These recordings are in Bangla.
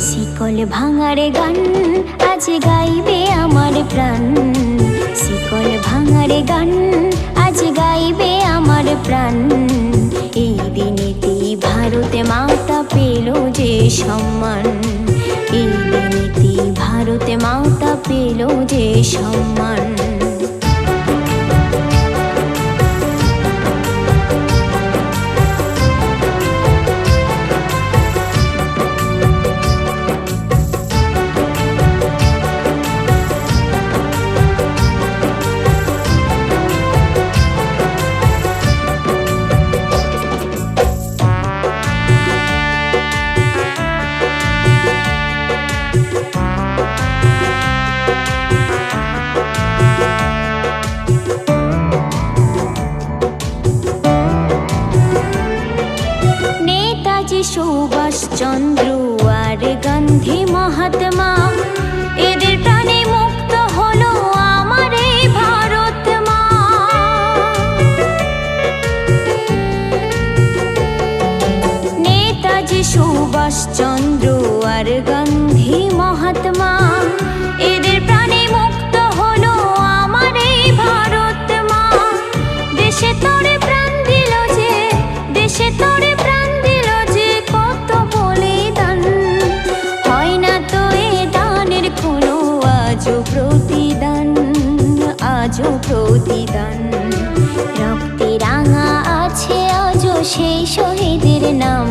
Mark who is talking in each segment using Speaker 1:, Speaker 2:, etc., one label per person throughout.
Speaker 1: শিকল ভাঙারে গান আজ গাইবে আমার প্রাণ, শিকল ভাঙারে গান আজ গাইবে আমার প্রাণ। এই দিনেতে ভারতে মাতা পেল যে সম্মান, এই দিনেতে ভারতে মাতা পেল যে সম্মান। সুভাষচন্দ্র আর গান্ধী মহাত্মা, এদের প্রাণে মুক্ত হলো আমার এই ভারত মা। নেতাজি সুভাষচন্দ্র আর গান্ধী মহাত্মা, এদের প্রাণে মুক্ত হলো আমার এই ভারত মা। দেশে তোরে প্রাণ দিল যে, দেশে তোরে প্রাণ দিল যে, কত বলিদান। হয় না তো এ দানের কোনো আজও প্রতিদান, আজও প্রতিদান। রক্তে রাঙা আছে আজও সেই শহীদের নাম,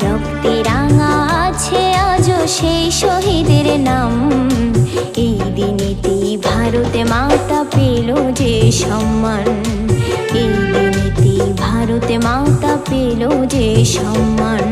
Speaker 1: রক্তে রাঙা আছে আজও সেই শহীদের নাম। এই দিনেতে ভারতে মাতা পেল যে সম্মান, এই দিনেতে ভারতে মাতা পেল যে সম্মান।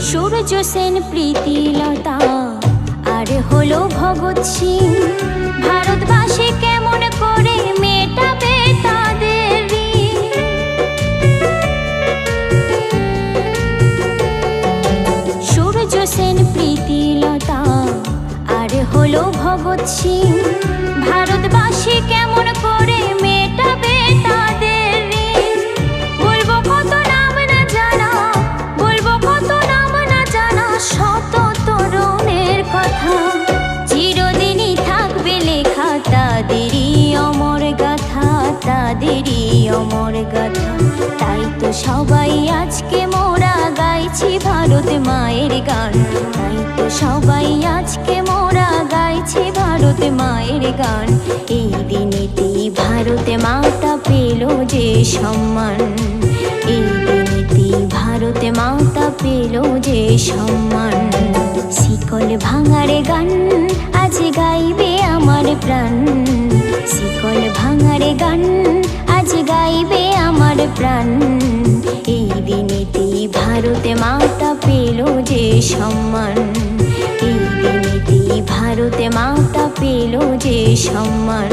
Speaker 1: সূর্য সেন, প্রীতিলতা আর হলো ভগৎ সিং, ভারতবাসী কেমন করে মেটাবে তাদের ঋণ? সূর্য সেন, প্রীতিলতা আর হলো ভগৎ সিং, ভারতবাসী কেমন করে মেটাবে তাদের ঋণ? বলবো কত নাম না জানা, বলবো কত নাম না জানা শত তরুণের কথা। চিরদিনই থাকবে লেখা তাদেরই অমর গাথা, তাদেরই অমর গাথা। তাই তো সবাই আজকে মোরা গাইছি ভারত মায়ের গান, তাই তো সবাই আজকে মোরা গাইছি ভারত মায়ের গান। এই দিনেতে ভারতে মাতা পেল যে সম্মান, এই দিনেতে ভারতে মাতা পেল যে সম্মান। শিকল ভাঙারে গান আজ গাইবে আমার প্রাণ, শিকল ভাঙারে গান আজ গাইবে আমার প্রাণ। এই দিনেতে ভারতে মাতা পেল যে সম্মান, এই দিনেতে ভারতে মাতা পেল যে সম্মান,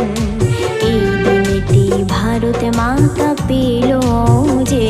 Speaker 1: এই দিনেতে ভারতে মাতা পেল যে